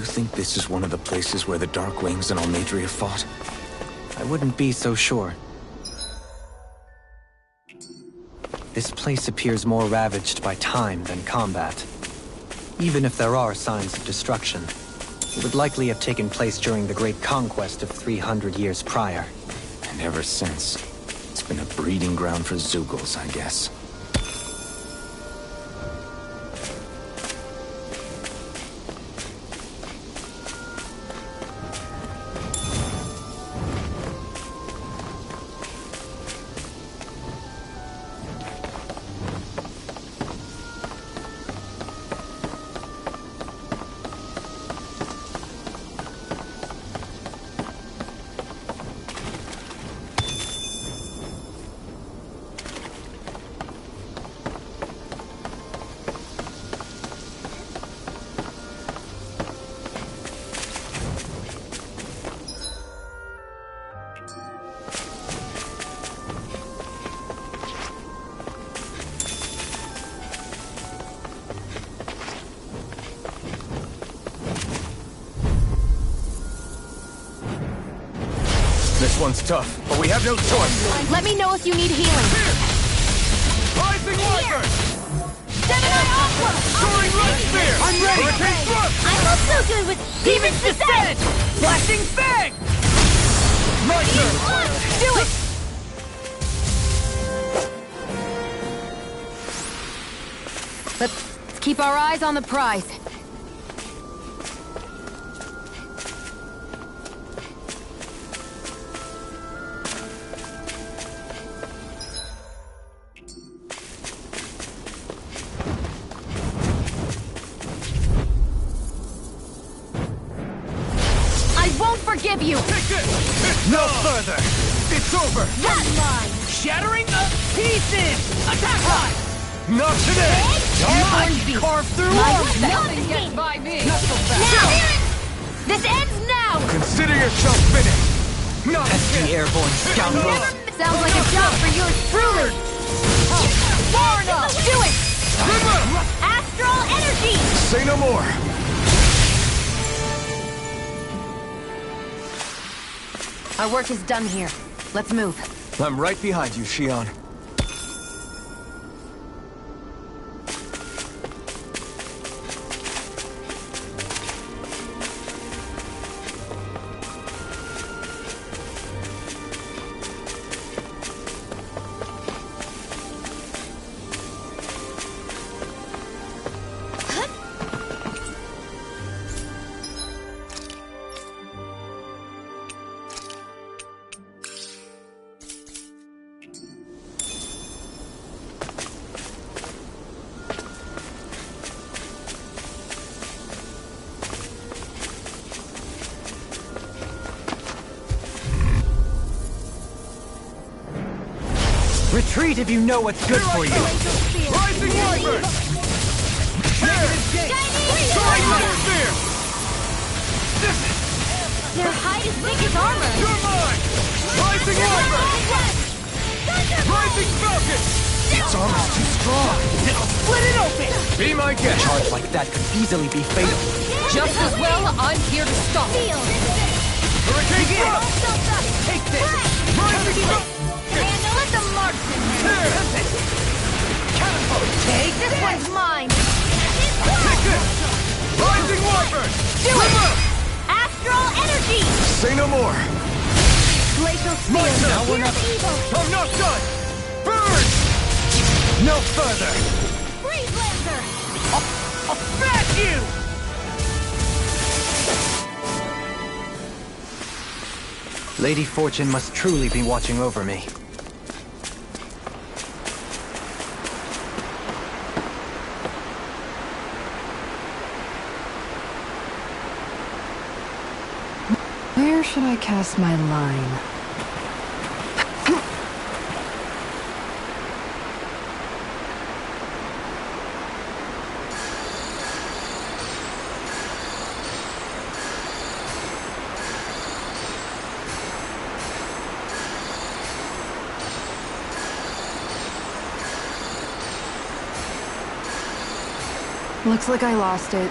think this is one of the places where the Dark Wings and Almadria fought? I wouldn't be so sure. This place appears more ravaged by time than combat. Even if there are signs of destruction, it would likely have taken place during the Great Conquest of 300 years prior. And ever since, it's been a breeding ground for Zeugles, I guess. This one's tough, but we have no choice. Let me know if you need healing. Here! Rising Wyvern! Gemini Aqua! Soaring Red Spear! I'm ready! Hurricane Thrust! I'm also good with Demon's Descent! Flashing Fang! My turn! Do it! Let's keep our eyes on the prize. Forgive you! Take it! No further! It's over! That's mine! Shattering the pieces! Attack line! Not today! I can carve through armor! Nothing gets by me! Not so fast! Now! This ends now! Consider yourself finished! Not Pesky yet. airborne scoundrel! Sounds like a job for yours truly! Far enough! Do it! Astral energy! Say no more! Our work is done here. Let's move. I'm right behind you, Shion. Retreat if you know what's good for you! Rising Wyvern! Soaring Red Spear! Their hide is thick as armor! You're mine! Rising Wyvern! Rising Falcon! Its armor's too strong! It'll split it open! Be my A guest! charge like that could easily be fatal. Just as well, I'm here to stop. Hurricane Thrust! Take this! Rising Falcon! Let the marksman take this one's mine! Take this! Rising Wyvern! Do it! Astral energy! Say no more! Glacial My spear! turn! Now we're not evil! I'm not done! Burn! No further! Freeze Lancer! I'll smash you! Lady Fortune must truly be watching over me. Where should I cast my line? Looks like I lost it.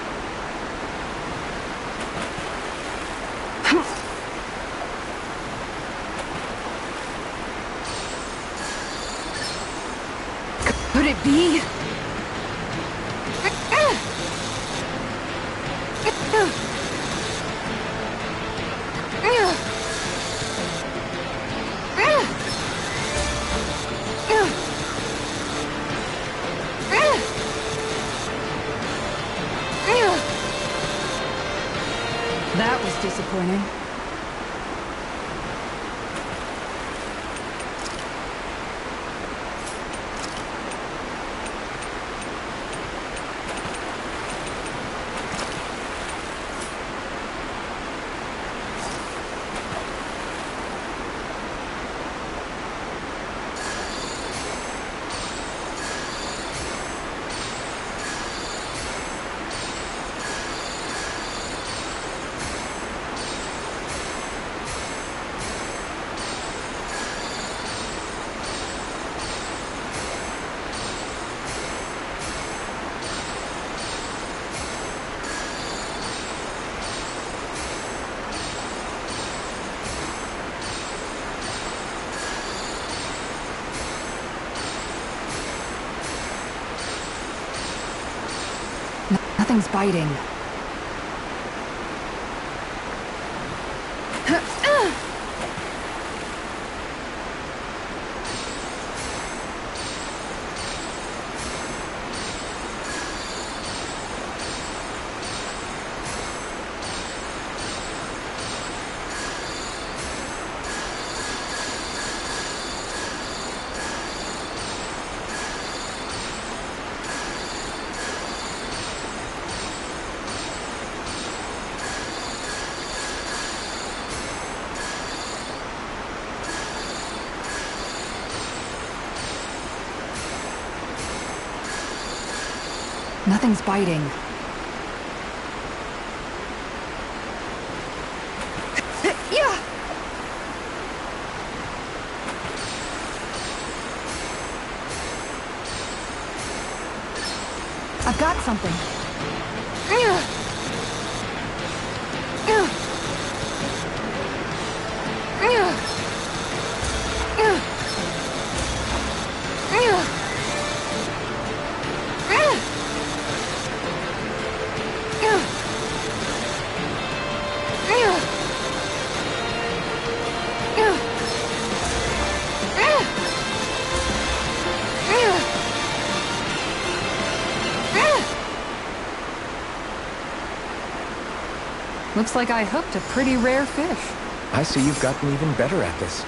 be? That was disappointing. Nothing's biting. Nothing's biting. Yeah. I've got something. Looks like I hooked a pretty rare fish. I see you've gotten even better at this.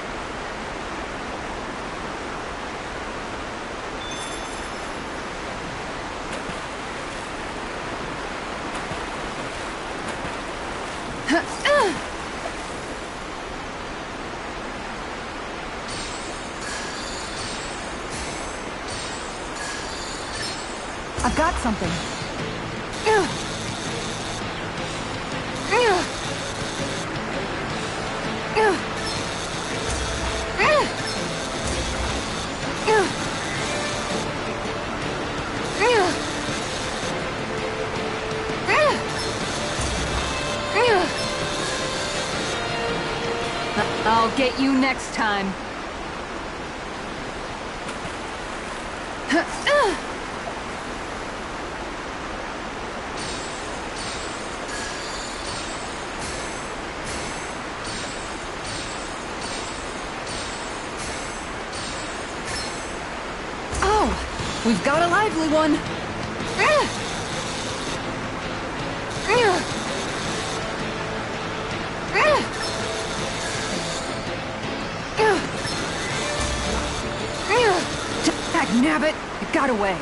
I've got something. I'll get you next time. Oh, we've got a lively one. Nabbit, it got away.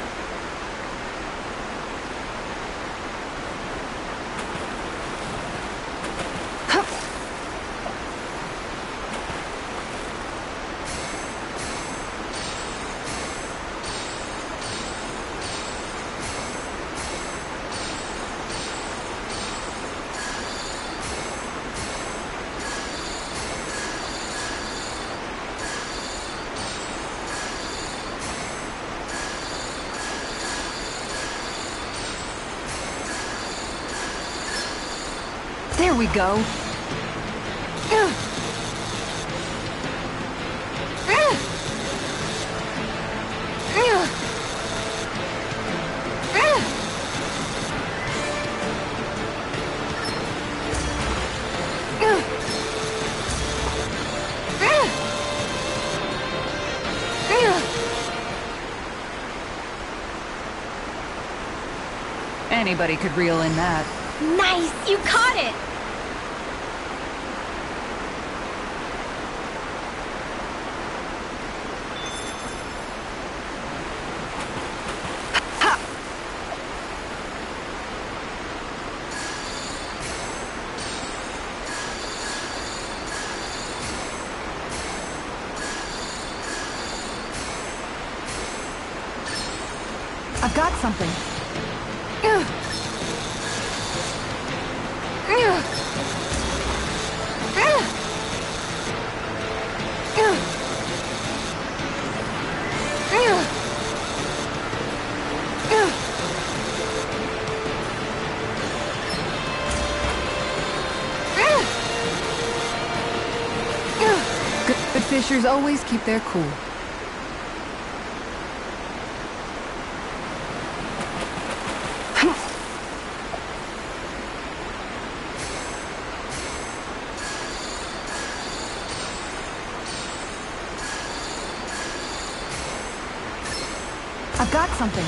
There we go. Anybody could reel in that. Nice! You caught it! I've got something. Good fishers always keep their cool. I've got something.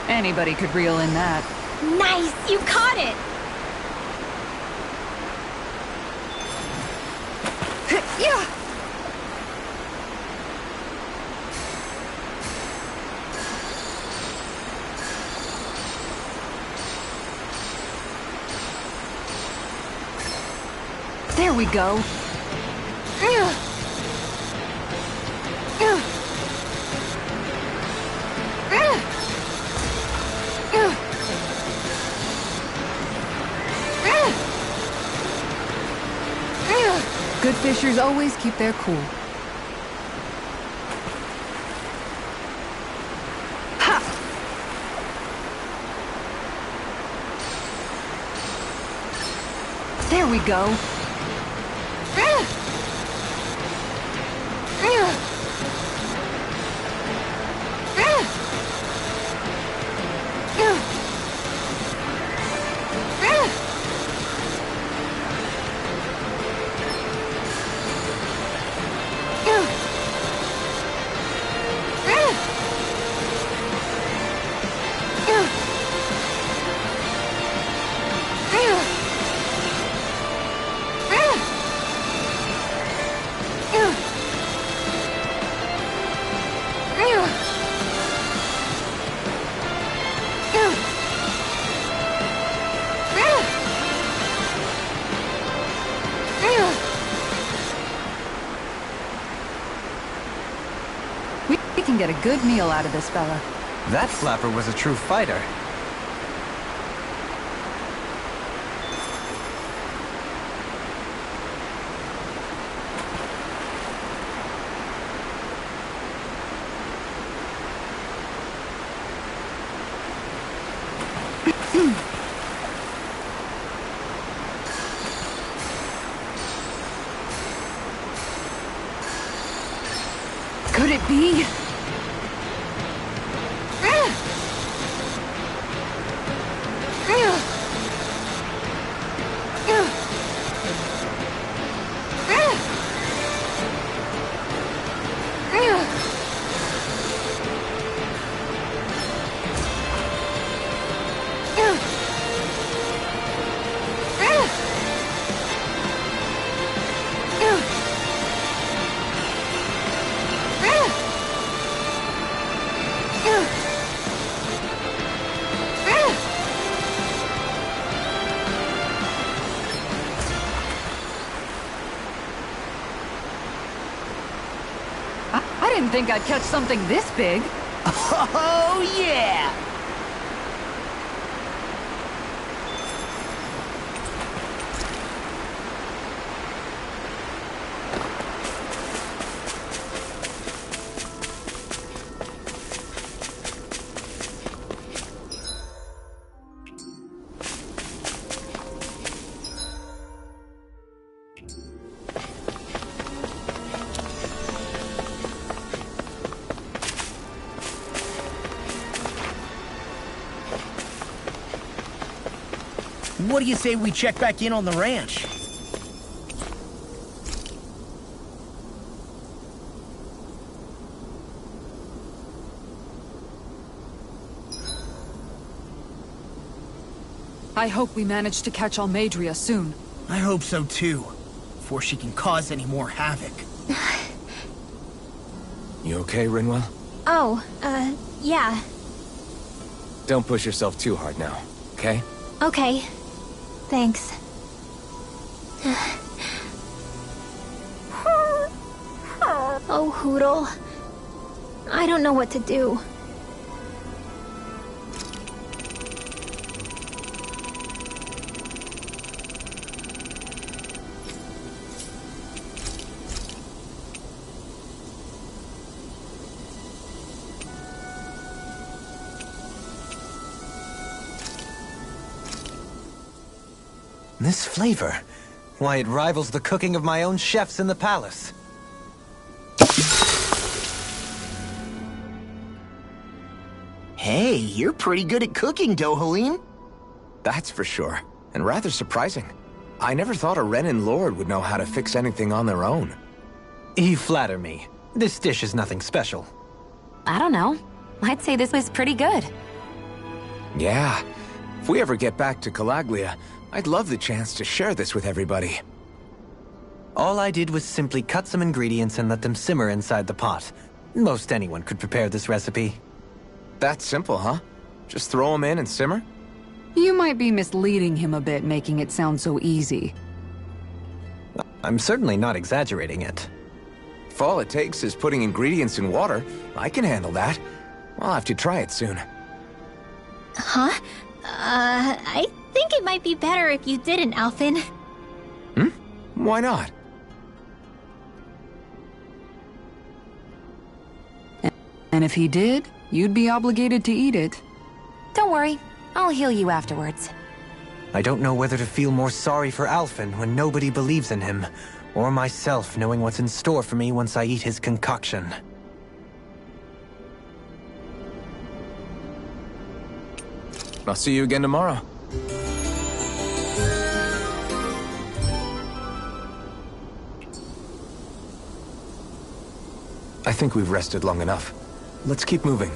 Anybody could reel in that. Nice! You caught it! Yeah! There we go. Good fishers always keep their cool. Ha! There we go. We can get a good meal out of this fella. That flapper was a true fighter. Could it be? I didn't think I'd catch something this big. Oh, yeah! What do you say we check back in on the ranch? I hope we manage to catch Almadria soon. I hope so too, before she can cause any more havoc. You okay, Rinwell? Oh, yeah. Don't push yourself too hard now, okay? Okay. Thanks. Oh, Hootle. I don't know what to do. This flavor. Why, it rivals the cooking of my own chefs in the palace. Hey, you're pretty good at cooking, Dohaleen. That's for sure. And rather surprising. I never thought a Renin Lord would know how to fix anything on their own. You flatter me. This dish is nothing special. I don't know. I'd say this was pretty good. Yeah. If we ever get back to Calaglia, I'd love the chance to share this with everybody. All I did was simply cut some ingredients and let them simmer inside the pot. Most anyone could prepare this recipe. That's simple, huh? Just throw them in and simmer? You might be misleading him a bit, making it sound so easy. I'm certainly not exaggerating it. If all it takes is putting ingredients in water, I can handle that. I'll have to try it soon. Huh? I think it might be better if you didn't, Alphen. Why not? And if he did, you'd be obligated to eat it. Don't worry. I'll heal you afterwards. I don't know whether to feel more sorry for Alphen when nobody believes in him, or myself knowing what's in store for me once I eat his concoction. I'll see you again tomorrow. I think we've rested long enough. Let's keep moving.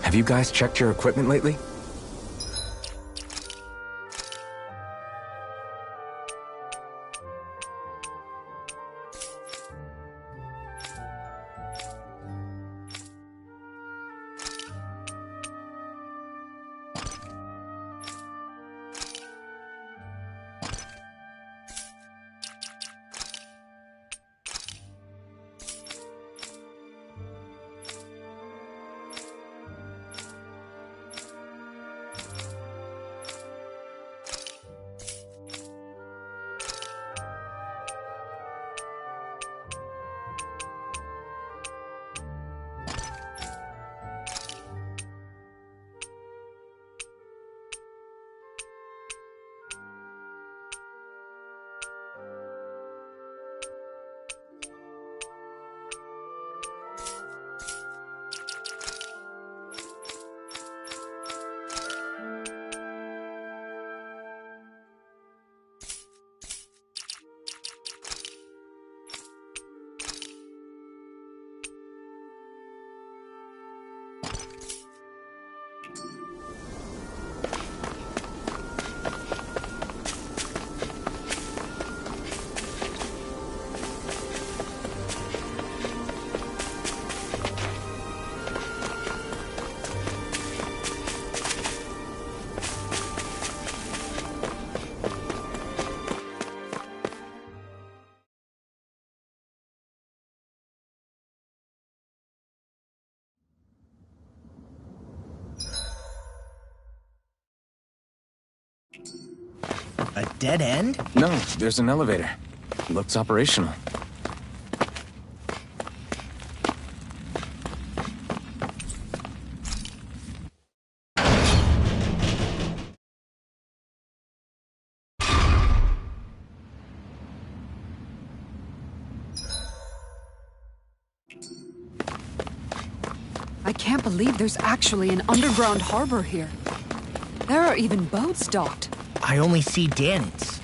Have you guys checked your equipment lately? A dead end? No, there's an elevator. Looks operational. I can't believe there's actually an underground harbor here. There are even boats docked. I only see Danits.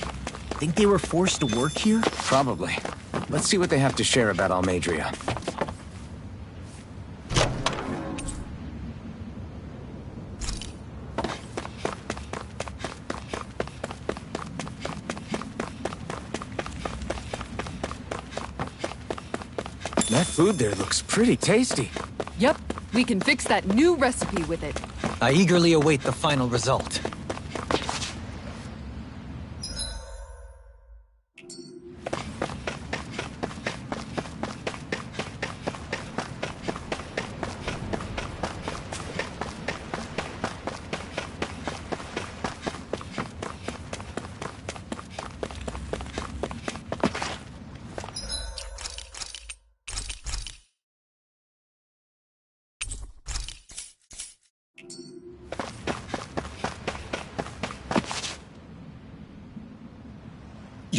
Think they were forced to work here? Probably. Let's see what they have to share about Almadria. That food there looks pretty tasty. Yep, we can fix that new recipe with it. I eagerly await the final result.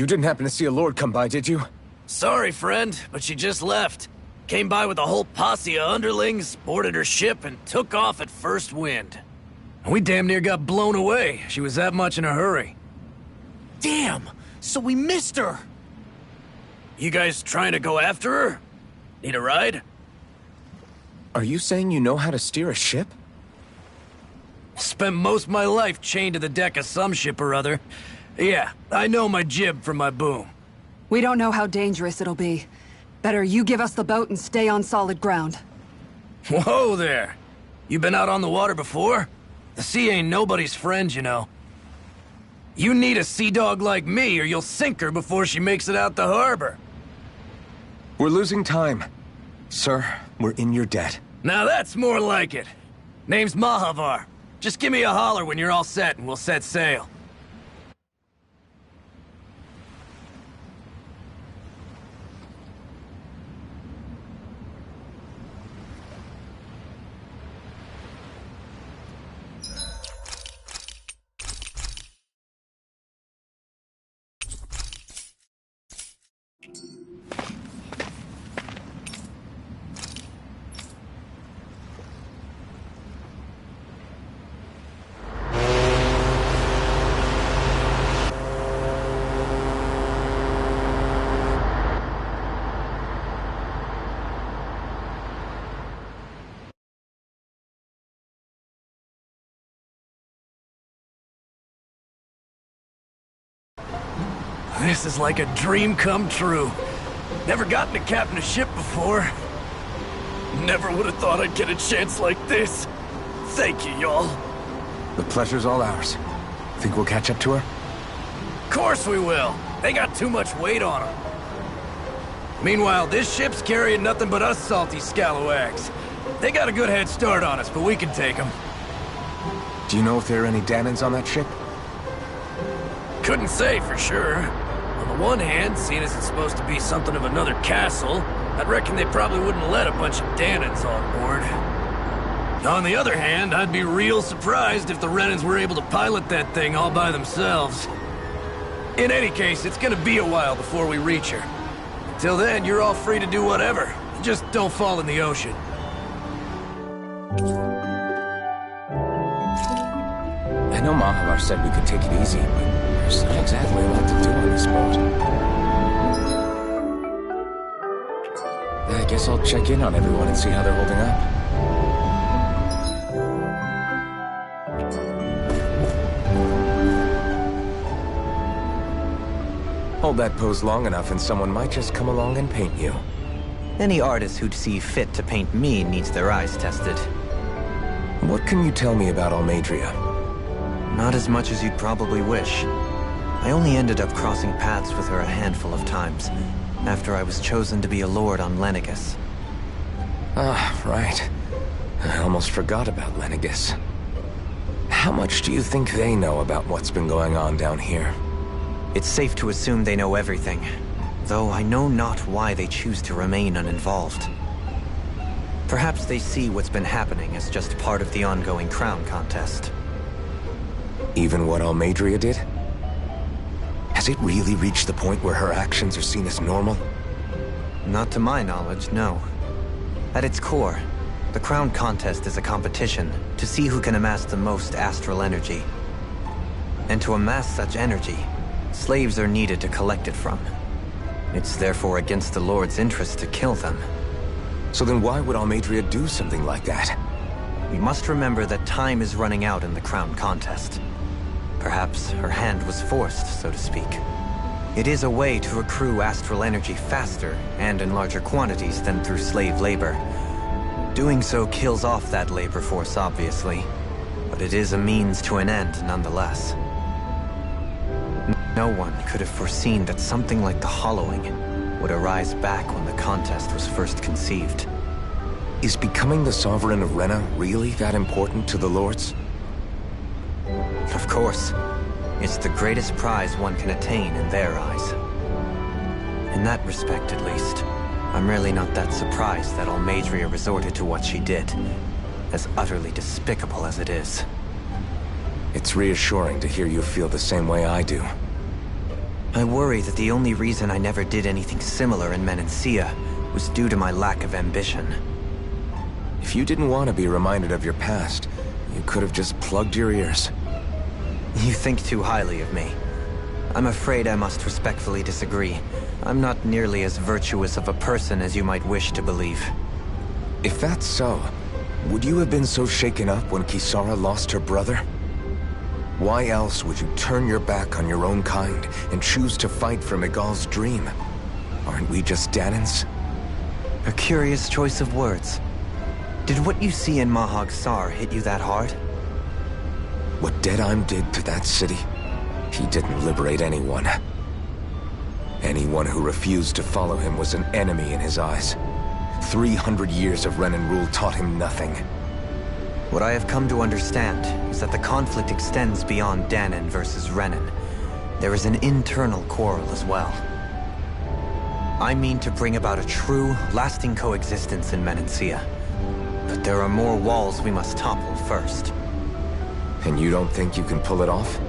You didn't happen to see a lord come by, did you? Sorry, friend, but she just left. Came by with a whole posse of underlings, boarded her ship, and took off at first wind. We damn near got blown away. She was that much in a hurry. Damn! So we missed her! You guys trying to go after her? Need a ride? Are you saying you know how to steer a ship? Spent most of my life chained to the deck of some ship or other. Yeah, I know my jib from my boom. We don't know how dangerous it'll be. Better you give us the boat and stay on solid ground. Whoa there! You been out on the water before? The sea ain't nobody's friend, you know. You need a sea dog like me or you'll sink her before she makes it out the harbor. We're losing time. Sir, we're in your debt. Now that's more like it. Name's Mahavar. Just give me a holler when you're all set and we'll set sail. This is like a dream come true. Never gotten to captain a ship before. Never would have thought I'd get a chance like this. Thank you, y'all. The pleasure's all ours. Think we'll catch up to her? Of course we will. They got too much weight on them. Meanwhile, this ship's carrying nothing but us salty scalawags. They got a good head start on us, but we can take them. Do you know if there are any Danans on that ship? Couldn't say for sure. On the one hand, seeing as it's supposed to be something of another castle, I'd reckon they probably wouldn't let a bunch of Danans on board. On the other hand, I'd be real surprised if the Renans were able to pilot that thing all by themselves. In any case, it's gonna be a while before we reach her. Till then, you're all free to do whatever. Just don't fall in the ocean. I know Mahalar said we could take it easy, but there's not exactly a lot to do on this boat. I guess I'll check in on everyone and see how they're holding up. Hold that pose long enough and someone might just come along and paint you. Any artist who'd see fit to paint me needs their eyes tested. What can you tell me about Almadria? Not as much as you'd probably wish. I only ended up crossing paths with her a handful of times, after I was chosen to be a lord on Lenegus. Ah, right. I almost forgot about Lenegus. How much do you think they know about what's been going on down here? It's safe to assume they know everything, though I know not why they choose to remain uninvolved. Perhaps they see what's been happening as just part of the ongoing crown contest. Even what Almadria did? Has it really reached the point where her actions are seen as normal? Not to my knowledge, no. At its core, the crown contest is a competition to see who can amass the most astral energy. And to amass such energy, slaves are needed to collect it from. It's therefore against the Lord's interest to kill them. So then why would Almadria do something like that? We must remember that time is running out in the crown contest. Perhaps her hand was forced, so to speak. It is a way to accrue astral energy faster and in larger quantities than through slave labor. Doing so kills off that labor force, obviously, but it is a means to an end nonetheless. No one could have foreseen that something like the Hollowing would arise back when the contest was first conceived. Is becoming the Sovereign of Rena really that important to the Lords? Of course. It's the greatest prize one can attain in their eyes. In that respect, at least, I'm really not that surprised that Almadria resorted to what she did, as utterly despicable as it is. It's reassuring to hear you feel the same way I do. I worry that the only reason I never did anything similar in Menancia was due to my lack of ambition. If you didn't want to be reminded of your past, you could have just plugged your ears. You think too highly of me. I'm afraid I must respectfully disagree. I'm not nearly as virtuous of a person as you might wish to believe. If that's so, would you have been so shaken up when Kisara lost her brother? Why else would you turn your back on your own kind and choose to fight for Miguel's dream? Aren't we just Danans? A curious choice of words. Did what you see in Mahag Sar hit you that hard? What Deadheim did to that city, he didn't liberate anyone. Anyone who refused to follow him was an enemy in his eyes. 300 years of Renan rule taught him nothing. What I have come to understand is that the conflict extends beyond Danan versus Renan. There is an internal quarrel as well. I mean to bring about a true, lasting coexistence in Menancia. But there are more walls we must topple first. And you don't think you can pull it off?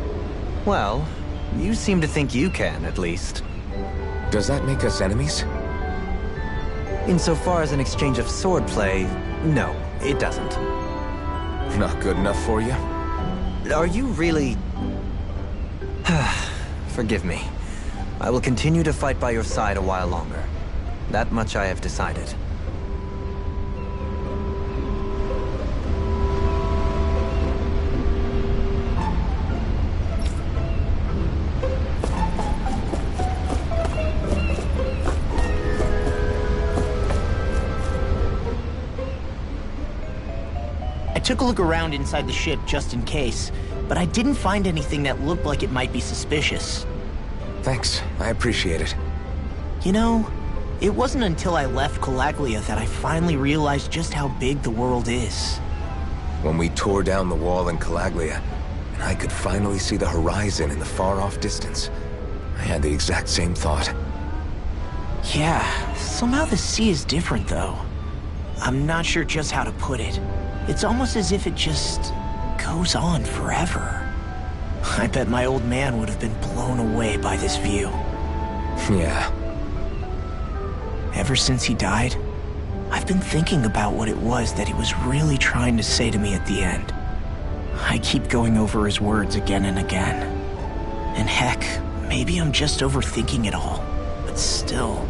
Well, you seem to think you can, at least. Does that make us enemies? Insofar as an exchange of swordplay, no, it doesn't. Not good enough for you? Are you really... Forgive me. I will continue to fight by your side a while longer. That much I have decided. took a look around inside the ship just in case, but I didn't find anything that looked like it might be suspicious. Thanks, I appreciate it. You know, it wasn't until I left Calaglia that I finally realized just how big the world is. When we tore down the wall in Calaglia, and I could finally see the horizon in the far-off distance, I had the exact same thought. Yeah, somehow the sea is different though. I'm not sure just how to put it. It's almost as if it just goes on forever. I bet my old man would have been blown away by this view. Yeah. Ever since he died, I've been thinking about what it was that he was really trying to say to me at the end. I keep going over his words again and again. And heck, maybe I'm just overthinking it all, but still.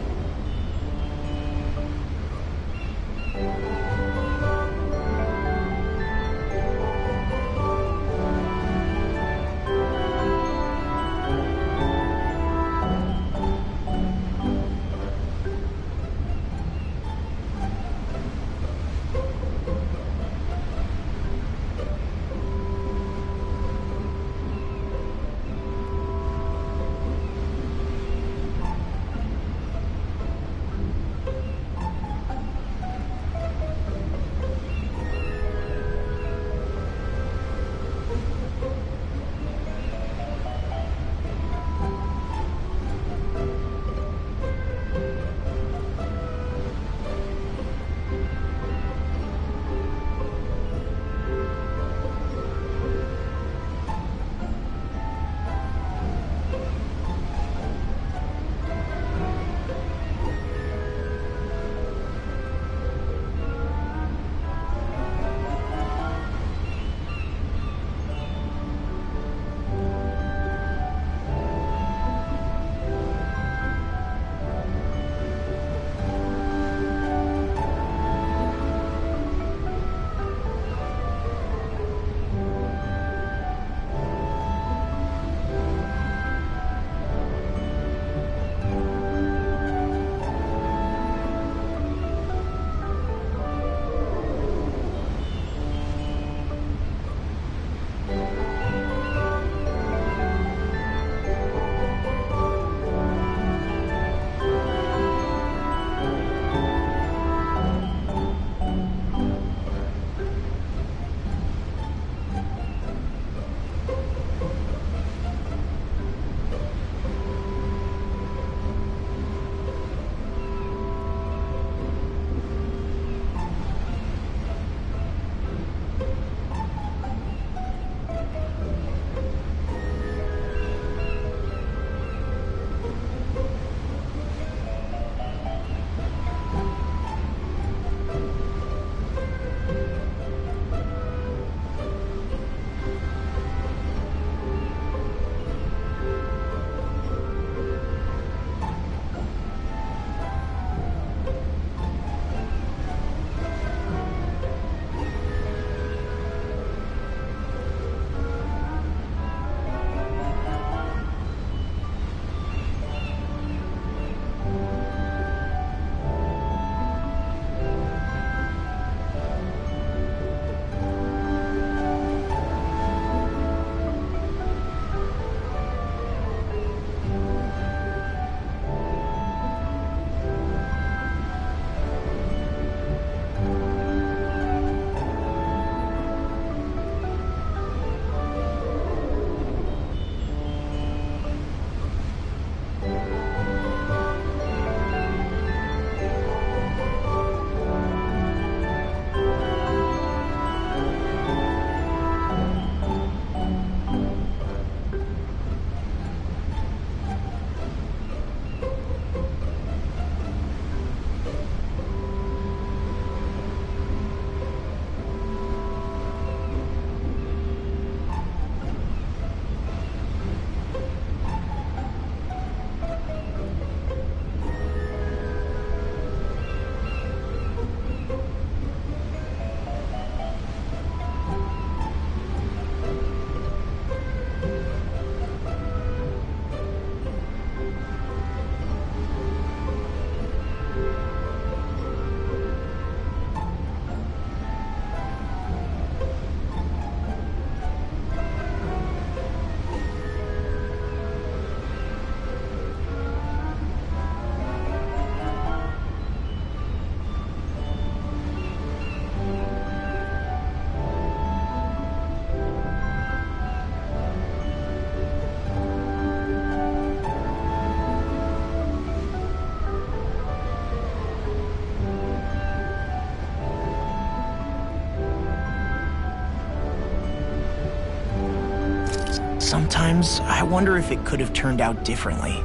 Sometimes I wonder if it could have turned out differently,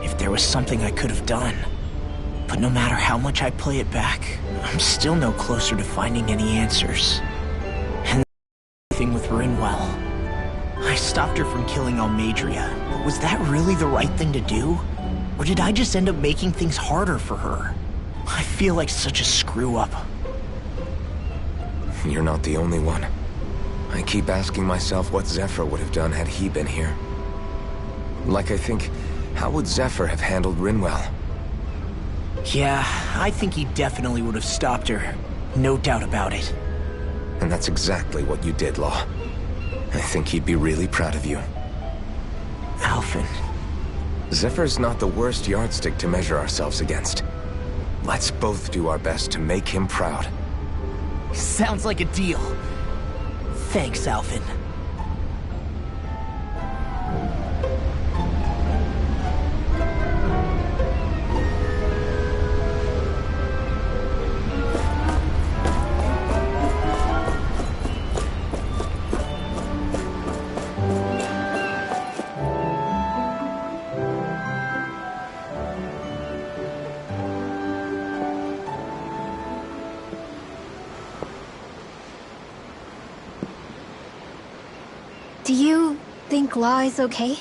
if there was something I could have done. But no matter how much I play it back, I'm still no closer to finding any answers. And the thing with Rinwell. I stopped her from killing Almadria, but was that really the right thing to do? Or did I just end up making things harder for her? I feel like such a screw-up. You're not the only one. I keep asking myself what Zephyr would have done had he been here. Like I think, how would Zephyr have handled Rinwell? Yeah, I think he definitely would have stopped her. No doubt about it. And that's exactly what you did, Law. I think he'd be really proud of you. Alphen. Zephyr's not the worst yardstick to measure ourselves against. Let's both do our best to make him proud. Sounds like a deal. Thanks, Alphen. Do you think Law is okay?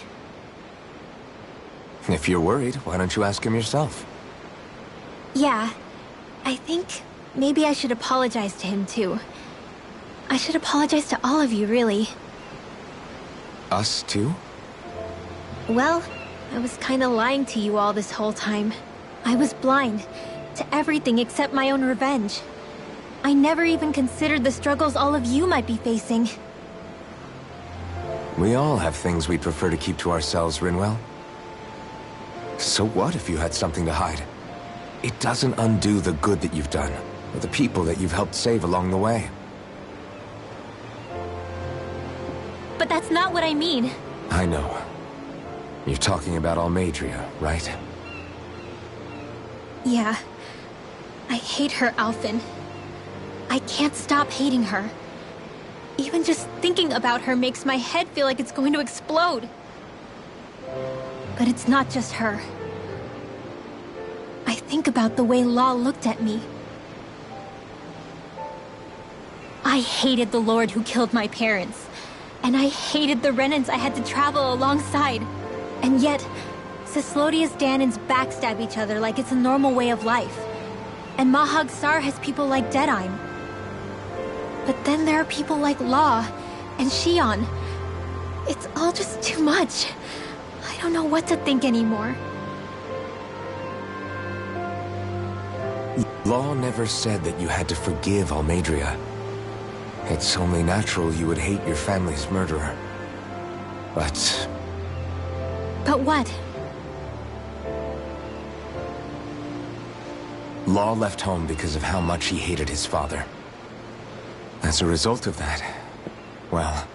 If you're worried, why don't you ask him yourself? Yeah. I think maybe I should apologize to him too. I should apologize to all of you, really. Us too? Well, I was kinda lying to you all this whole time. I was blind to everything except my own revenge. I never even considered the struggles all of you might be facing. We all have things we'd prefer to keep to ourselves, Rinwell. So what if you had something to hide? It doesn't undo the good that you've done, or the people that you've helped save along the way. But that's not what I mean. I know. You're talking about Almadria, right? Yeah. I hate her, Alphen. I can't stop hating her. Even just thinking about her makes my head feel like it's going to explode. But it's not just her. I think about the way Law looked at me. I hated the Lord who killed my parents. And I hated the Renans I had to travel alongside. And yet, Cislodia's Danans backstab each other like it's a normal way of life. And Mahag Sar has people like Deadime. But then there are people like Law and Shion. It's all just too much. I don't know what to think anymore. Law never said that you had to forgive Almadria. It's only natural you would hate your family's murderer. But... But what? Law left home because of how much he hated his father. As a result of that, well...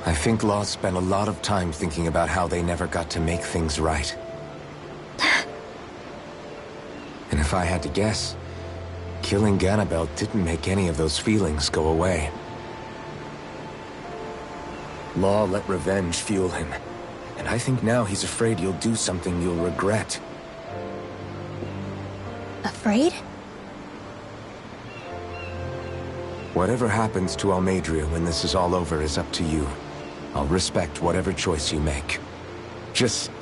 I think Law spent a lot of time thinking about how they never got to make things right. And if I had to guess, killing Ganabel didn't make any of those feelings go away. Law let revenge fuel him, and I think now he's afraid you'll do something you'll regret. Afraid? Whatever happens to Almadria when this is all over is up to you. I'll respect whatever choice you make. Just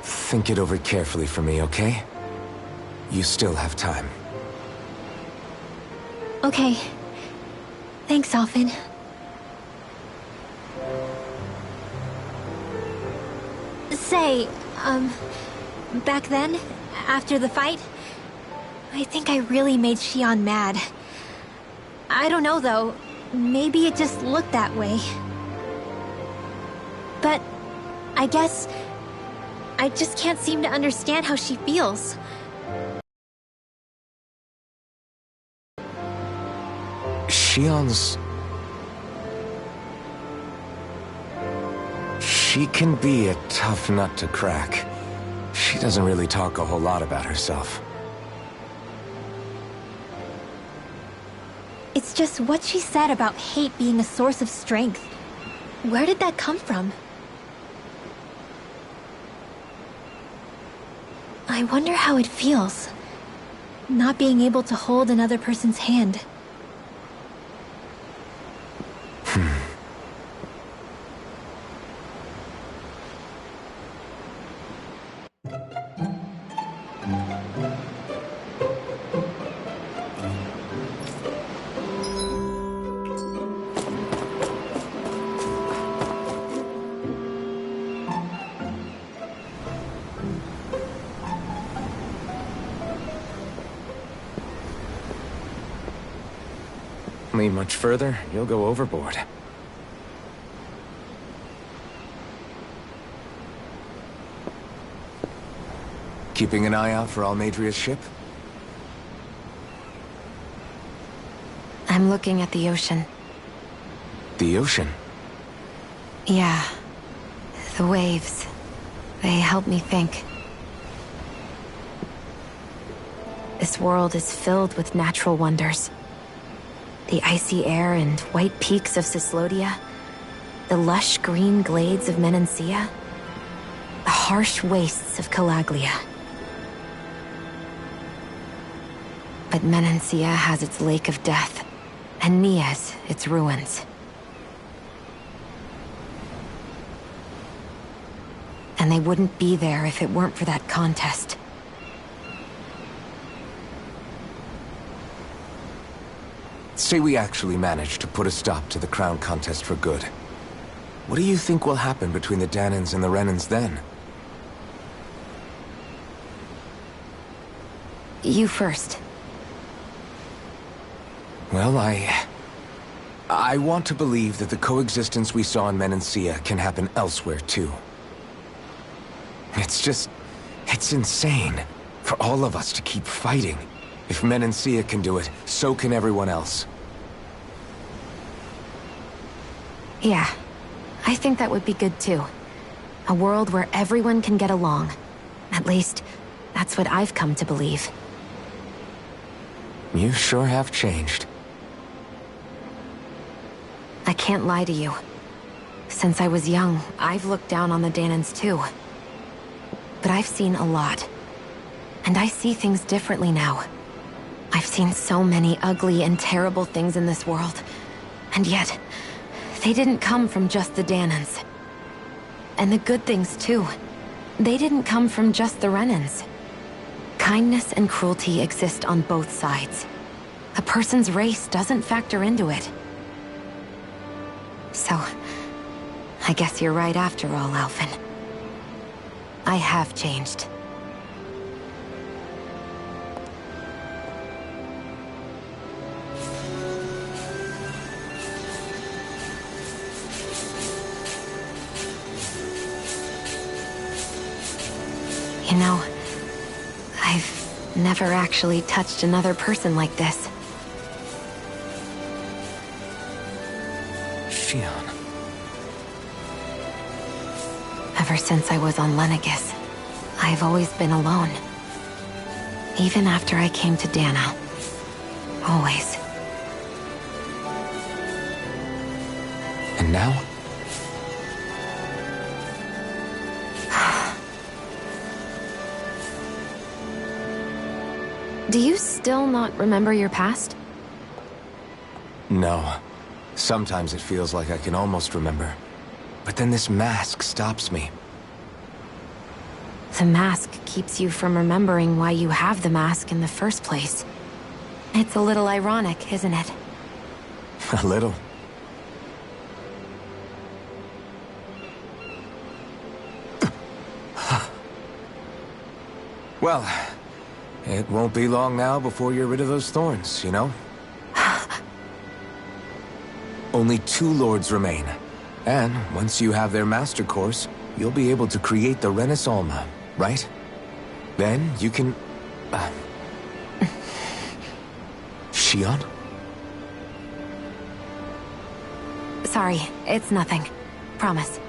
think it over carefully for me, okay? You still have time. Okay. Thanks, Alphen. Say, back then, after the fight, I think I really made Shion mad. I don't know, though. Maybe it just looked that way. But I guess I just can't seem to understand how she feels. Shion's... She can be a tough nut to crack. She doesn't really talk a whole lot about herself. It's just what she said about hate being a source of strength. Where did that come from? I wonder how it feels, not being able to hold another person's hand. Lean much further, you'll go overboard. Keeping an eye out for Almadria's ship? I'm looking at the ocean. The ocean? Yeah. The waves. They help me think. This world is filled with natural wonders. The icy air and white peaks of Cyslodia, the lush green glades of Menancia, the harsh wastes of Calaglia. But Menancia has its Lake of Death, and Nias its ruins. And they wouldn't be there if it weren't for that contest. Say we actually managed to put a stop to the crown contest for good. What do you think will happen between the Danans and the Renans then? You first. Well, I want to believe that the coexistence we saw in Menancia can happen elsewhere, too. It's insane for all of us to keep fighting. If Menancia can do it, so can everyone else. Yeah, I think that would be good too. A world where everyone can get along. At least, that's what I've come to believe. You sure have changed. I can't lie to you. Since I was young, I've looked down on the Danans too. But I've seen a lot. And I see things differently now. I've seen so many ugly and terrible things in this world. And yet, they didn't come from just the Danans. And the good things too. They didn't come from just the Renans. Kindness and cruelty exist on both sides. A person's race doesn't factor into it. So, I guess you're right after all, Alphen. I have changed. You know, I've never actually touched another person like this. Shion. Ever since I was on Lenegis, I've always been alone. Even after I came to Dana. Always. And now? Do you still not remember your past? No. Sometimes it feels like I can almost remember. But then this mask stops me. The mask keeps you from remembering why you have the mask in the first place. It's a little ironic, isn't it? A little. Well, it won't be long now before you're rid of those thorns, you know? Only 2 lords remain. And once you have their master course, you'll be able to create the Renis Alma, right? Then you can... Shion? Sorry, it's nothing. Promise.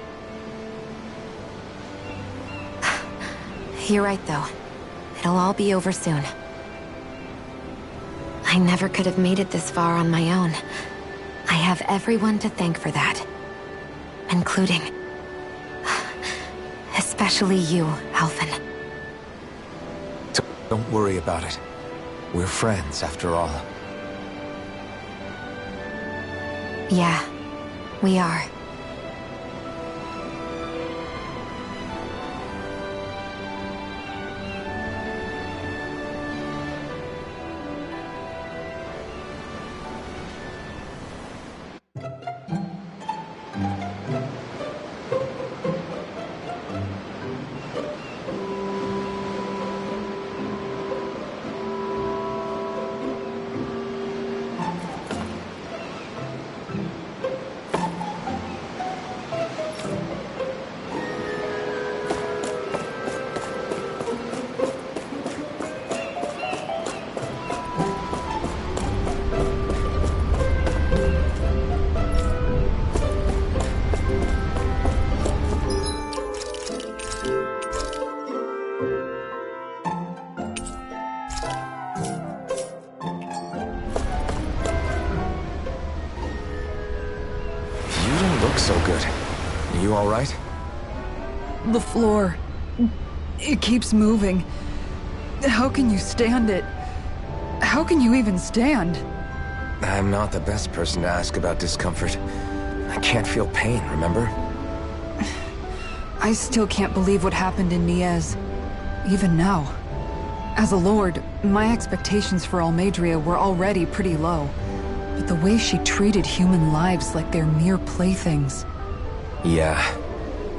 You're right, though. It'll all be over soon. I never could have made it this far on my own. I have everyone to thank for that. including... especially you, Alvin. Don't worry about it. We're friends, after all. Yeah, we are. So good. You all right? The floor... it keeps moving. How can you stand it? How can you even stand? I'm not the best person to ask about discomfort. I can't feel pain, remember? I still can't believe what happened in Niez. Even now. As a lord, my expectations for Almeidrea were already pretty low. But the way she treated human lives like they're mere playthings. Yeah.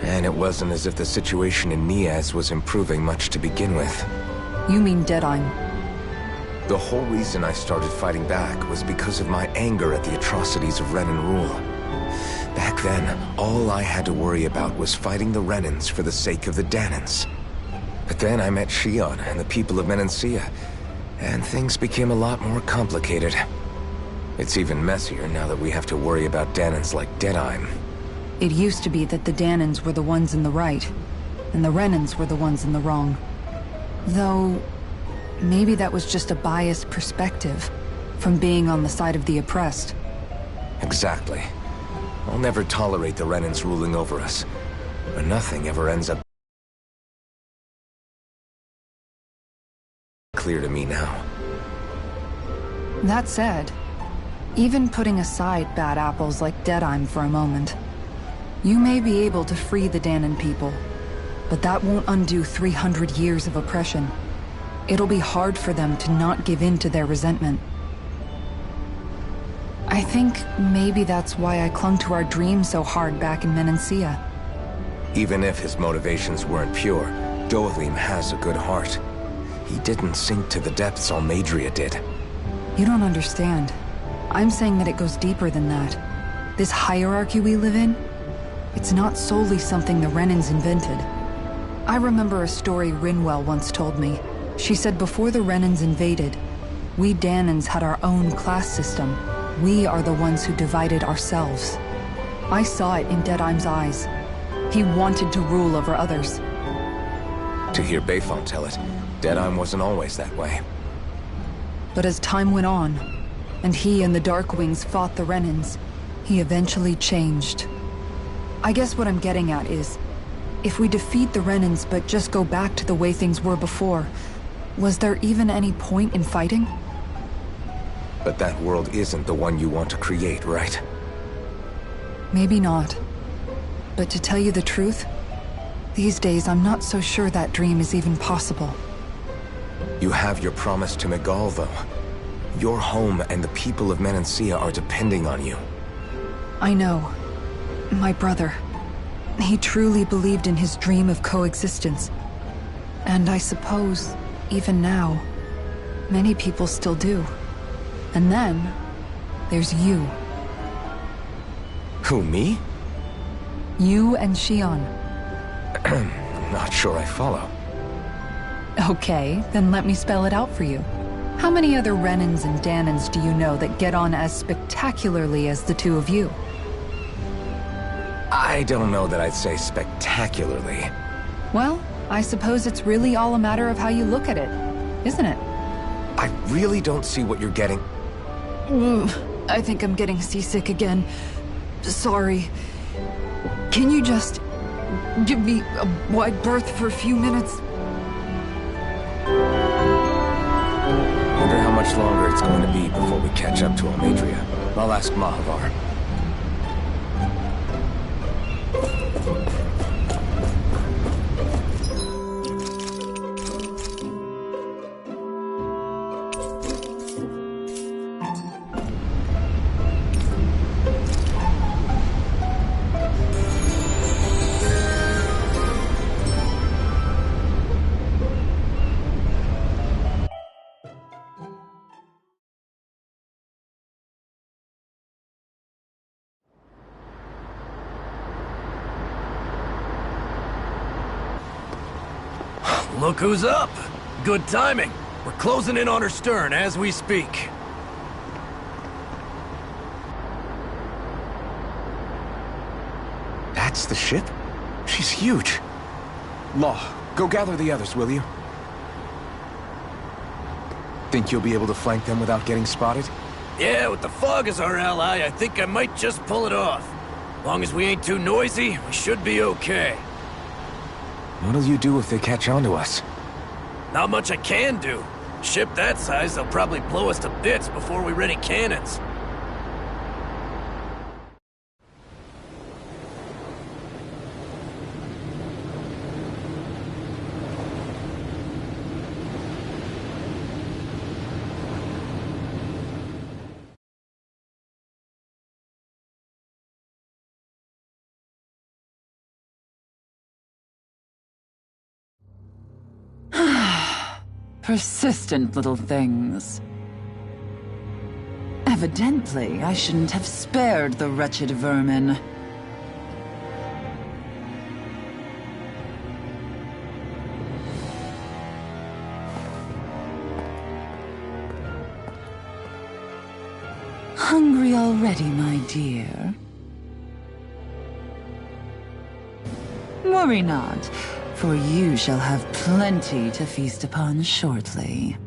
And it wasn't as if the situation in Niez was improving much to begin with. You mean Deadheim? The whole reason I started fighting back was because of my anger at the atrocities of Renan rule. Back then, all I had to worry about was fighting the Renans for the sake of the Danans. But then I met Shion and the people of Menancia, and things became a lot more complicated. It's even messier now that we have to worry about Danans like Deadheim. It used to be that the Danans were the ones in the right, and the Renans were the ones in the wrong. Though, maybe that was just a biased perspective, from being on the side of the oppressed. Exactly. I'll never tolerate the Renans ruling over us, but nothing ever ends up clear to me now. That said, even putting aside bad apples like Deadheim for a moment, you may be able to free the Danan people, but that won't undo 300 years of oppression. It'll be hard for them to not give in to their resentment. I think maybe that's why I clung to our dream so hard back in Menancia. Even if his motivations weren't pure, Dohalim has a good heart. He didn't sink to the depths Almeidrea did. You don't understand. I'm saying that it goes deeper than that. This hierarchy we live in, it's not solely something the Renans invented. I remember a story Rinwell once told me. She said before the Renans invaded, we Danans had our own class system. We are the ones who divided ourselves. I saw it in Deadheim's eyes. He wanted to rule over others. To hear Bayfont tell it, Deadheim wasn't always that way. But as time went on, and he and the Darkwings fought the Renans, he eventually changed. I guess what I'm getting at is, if we defeat the Renans but just go back to the way things were before, was there even any point in fighting? But that world isn't the one you want to create, right? Maybe not. But to tell you the truth, these days I'm not so sure that dream is even possible. You have your promise to Miguel, though. Your home and the people of Menancia are depending on you. I know. My brother. He truly believed in his dream of coexistence. And I suppose, even now, many people still do. And then, there's you. Who, me? You and Shion. Not sure I follow. Okay, then let me spell it out for you. How many other Renans and Danans do you know that get on as spectacularly as the two of you? I don't know that I'd say spectacularly. Well, I suppose it's really all a matter of how you look at it, isn't it? I really don't see what you're getting. I think I'm getting seasick again. Sorry. Can you just give me a wide berth for a few minutes? Wonder how much longer it's going to be before we catch up to Almadria. I'll ask Mahavar. Look who's up! Good timing. We're closing in on her stern as we speak. That's the ship? She's huge. Law, go gather the others, will you? Think you'll be able to flank them without getting spotted? Yeah, with the fog as our ally, I think I might just pull it off. Long as we ain't too noisy, we should be okay. What'll you do if they catch on to us? Not much I can do. Ship that size, they'll probably blow us to bits before we ready cannons. Persistent little things. Evidently, I shouldn't have spared the wretched vermin. Hungry already, my dear? Worry not. For you shall have plenty to feast upon shortly.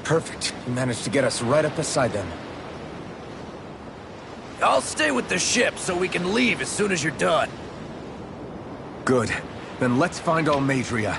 Perfect. You managed to get us right up beside them. I'll stay with the ship so we can leave as soon as you're done. Good. Then let's find Almadria.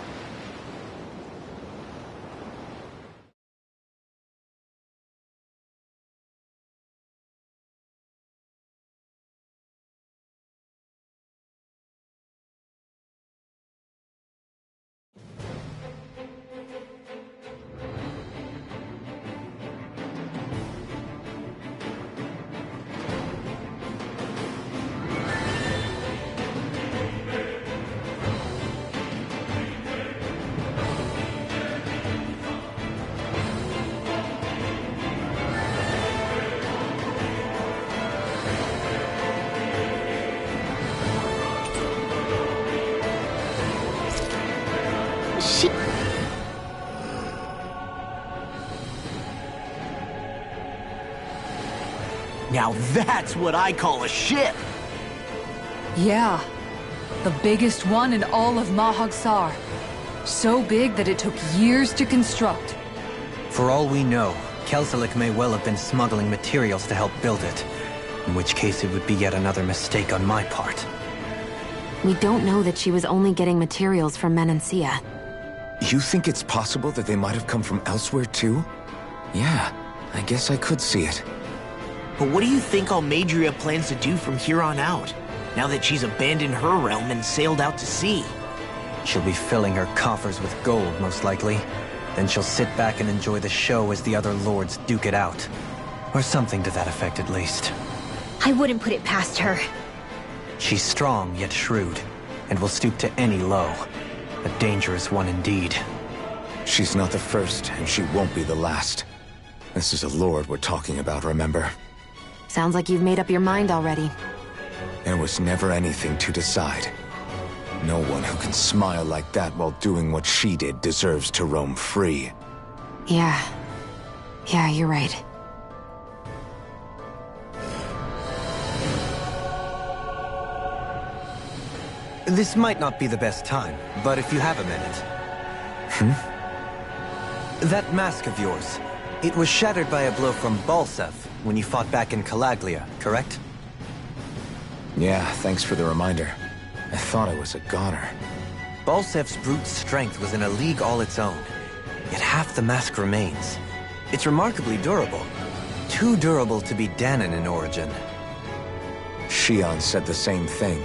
Now that's what I call a ship! Yeah. The biggest one in all of Mahagsar. So big that it took years to construct. For all we know, Kelselik may well have been smuggling materials to help build it. In which case it would be yet another mistake on my part. We don't know that she was only getting materials from Menancia. You think it's possible that they might have come from elsewhere too? Yeah, I guess I could see it. But what do you think Almadria plans to do from here on out, now that she's abandoned her realm and sailed out to sea? She'll be filling her coffers with gold, most likely. Then she'll sit back and enjoy the show as the other lords duke it out. Or something to that effect, at least. I wouldn't put it past her. She's strong, yet shrewd, and will stoop to any low. A dangerous one indeed. She's not the first, and she won't be the last. This is a lord we're talking about, remember? Sounds like you've made up your mind already. There was never anything to decide. No one who can smile like that while doing what she did deserves to roam free. Yeah, you're right. This might not be the best time, but if you have a minute. That mask of yours, it was shattered by a blow from Balsev when you fought back in Calaglia, correct? Yeah, thanks for the reminder. I thought I was a goner. Balsev's brute strength was in a league all its own, yet half the mask remains. It's remarkably durable. Too durable to be Danon in origin. Shion said the same thing.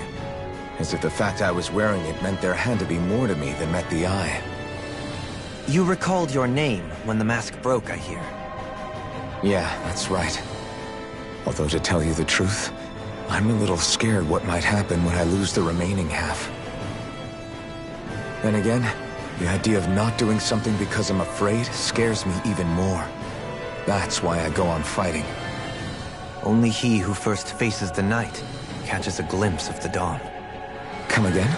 As if the fact I was wearing it meant there had to be more to me than met the eye. You recalled your name when the mask broke, I hear. Yeah, that's right. Although to tell you the truth, I'm a little scared what might happen when I lose the remaining half. Then again, the idea of not doing something because I'm afraid scares me even more. That's why I go on fighting. Only he who first faces the night catches a glimpse of the dawn. Come again?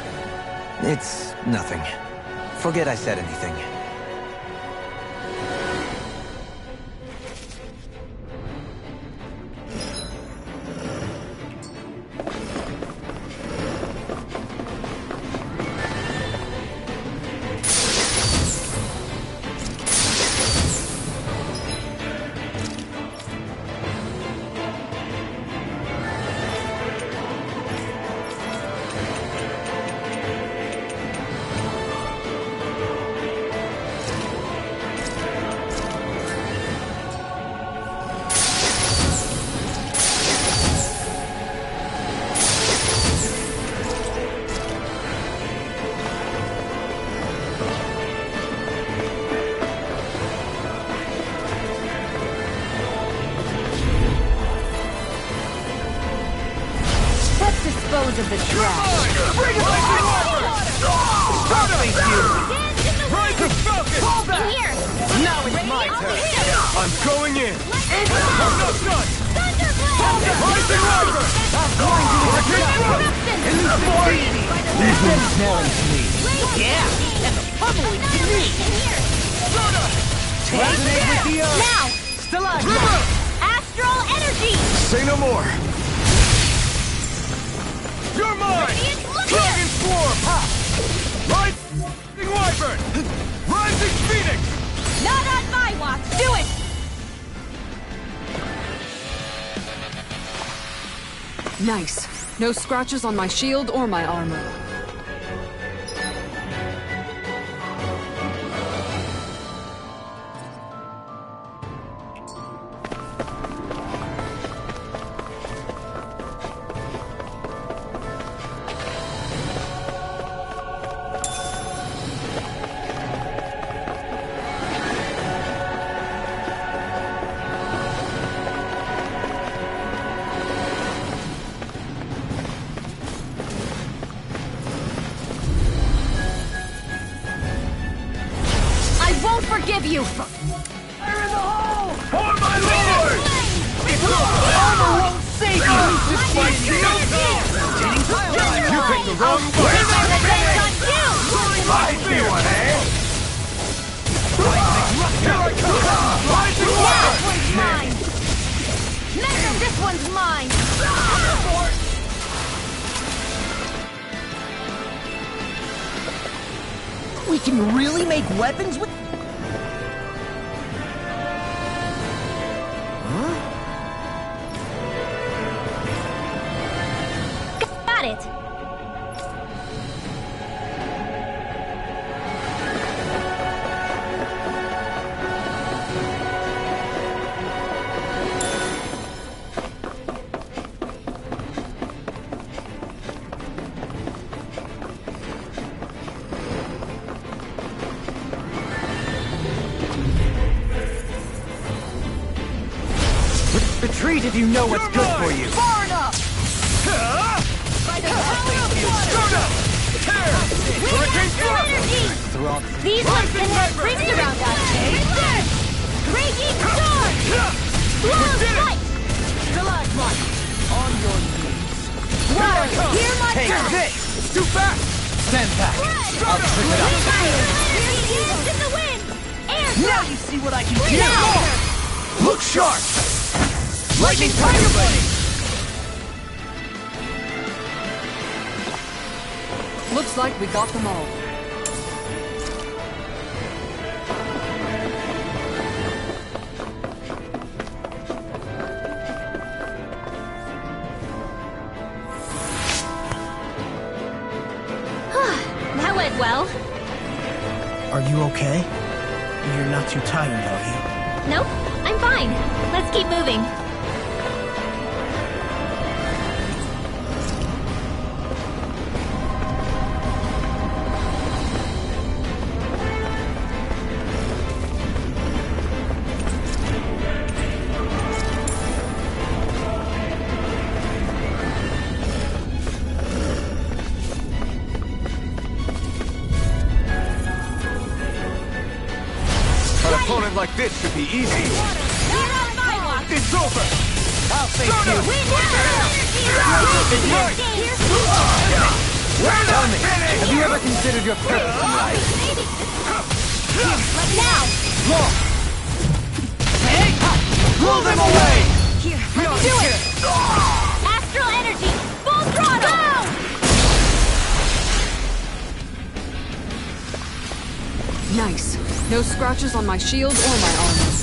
It's nothing. Forget I said anything. Dispose of the trash. Bring it back to water! Perfect you! Rise of focus! Hold back! Here! Now it's my turn! I'm going in! I'm not done! Thunderblade! Rising River! I'm going to Eruption! Leave them smelling to me! Yeah! And the pummeling to me! Soda! Resonate with the earth! Now! Stalagmite! Astral energy! Say no more! You're mine! Dragon Swarm! Rising Wyvern! Rising Phoenix! Not on my watch! Do it! Nice. No scratches on my shield or my armor. Forgive you! Fire in the hole! For my lord! Armor won't save you! Despite shield! You picked the wrong one! I see one, eh? Here I come! Rising Wyvern! Mine! Measure, this one's mine! We can really make weapons with... Got it! Retreat if you know what's good for you. Far enough! By the power of water! Hurricane Energy! These ones can have rings around us! Raging storm! Blow fight! Stalagmite! On your knees! Water, hear my Take turn! this! It's too fast! Stand back! I'll trick it up! Fire! Fuse in the wind! Air Now you see what I can do! Now! Look sharp! Lightning Tiger Blade! Looks like we got them all. That went well. Are you okay? You're not too tired, are you? Nope, I'm fine. Let's keep moving. An opponent like this should be easy. You're on my watch. It's over! I'll face you. Tell me, have you ever considered your purpose in life? Now! Hey! Pull them away! Here, do it! Astral energy! Full throttle! Nice. No scratches on my shield or my armor.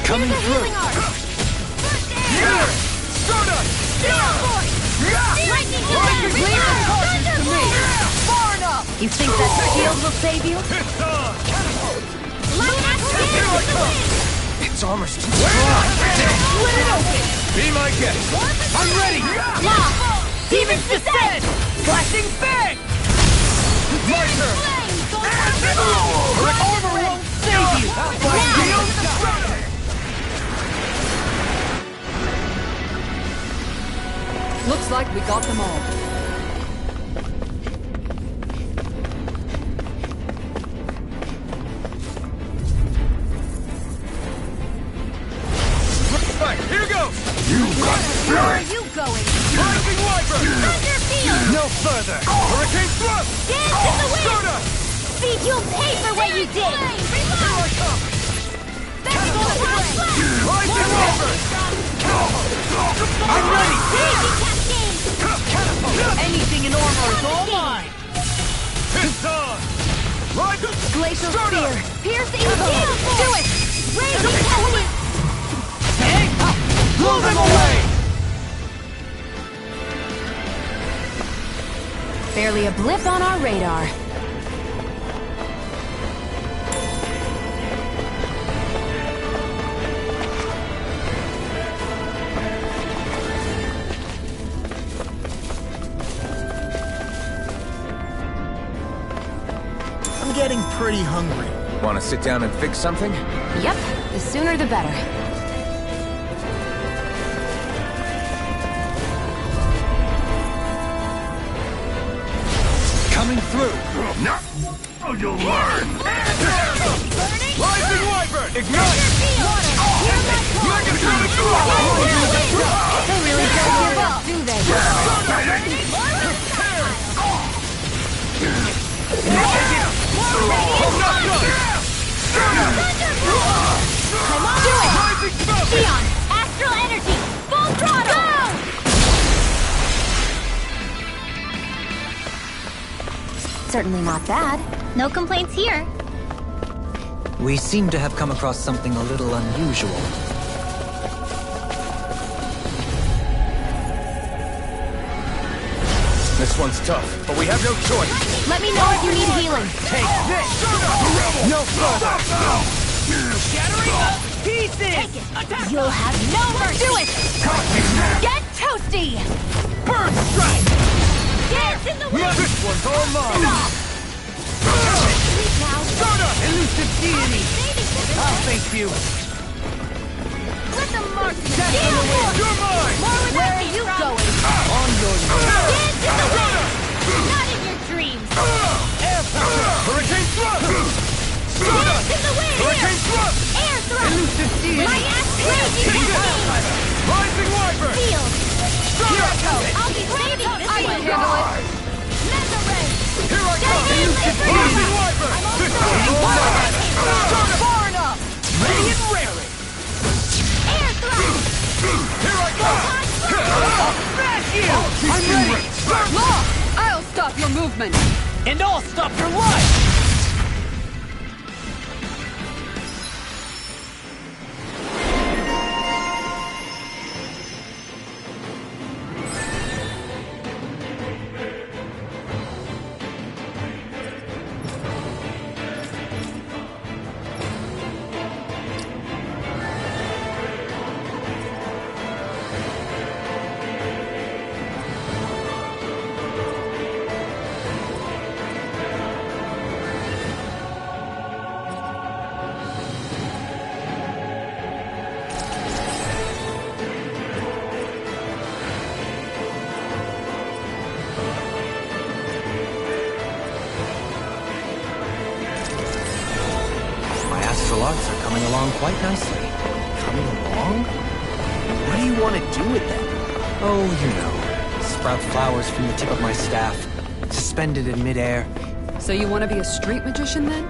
Coming through. Here! Stardust! Lightning defense! Thunderbolt! Far enough! You think that shield will save you? Lightning defense! Its armor's too Split it open! Be my guest. I'm ready! Lock! Demon's descent! Flashing bang! My turn. Armor won't save you! Looks like we got them all. Right, here goes! Where are you going? Rising Wyvern! Thunder field! No further! Hurricane thrust! Dance in the wind! Stardust! Speed, you'll pay for what you did! Here I come! Rising Wyvern! I'm ready! Cascade! Anything in armor is all mine! It's on! Right! Glacial Spear! Pierce evil! Do it! Raging Cascade! Hey! Pull them away! Barely a blip on our radar. I'm getting pretty hungry. Want to sit down and fix something? Yep, the sooner the better. Coming through. No! Oh, you'll learn! Rising Wyvern! Ignite! You're gonna go to They really don't give up, do they? Come on! Do it! Xeon! Astral energy! Full throttle! Go! Certainly not bad. No complaints here. We seem to have come across something a little unusual. This one's tough, but we have no choice. Let me know if you need healing. Take this! No further! Shattering pieces! You'll have no mercy! Do it! Get toasty! Burn strike! Dance in the wind! This one's all mine! Now, Elusive deity! I'll face you! let the mark Death in the wind! You're mine! More where are you going? On your knees! Dance in the wind! Not in your dreams! Air pressure! Hurricane thrust! Dance in the wind! Hurricane thrust! Air thrust! Elusive deity! My ass raging cascade! Rising Wyvern! Field! Here I come! I'll be saving this I one! can handle it. Messerate! Here I go! Far enough! Ready and raring! Air thrust! Here I go! I'll smash you! I'm ready! Law! I'll stop your movement! And I'll stop your life! Arts are coming along quite nicely. Coming along? What do you want to do with them? Oh, you know. Sprout flowers from the tip of my staff, suspended in midair. So you want to be a street magician then?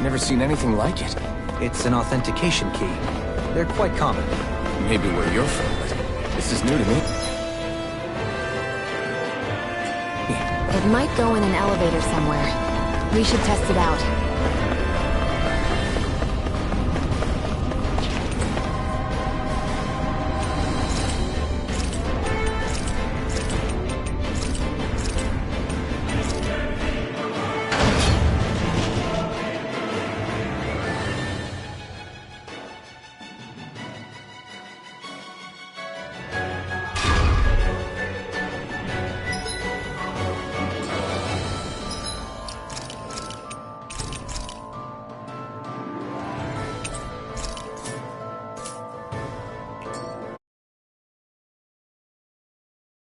Never seen anything like it. It's an authentication key. They're quite common. Maybe where you're from, but this is new to me. It might go in an elevator somewhere. We should test it out.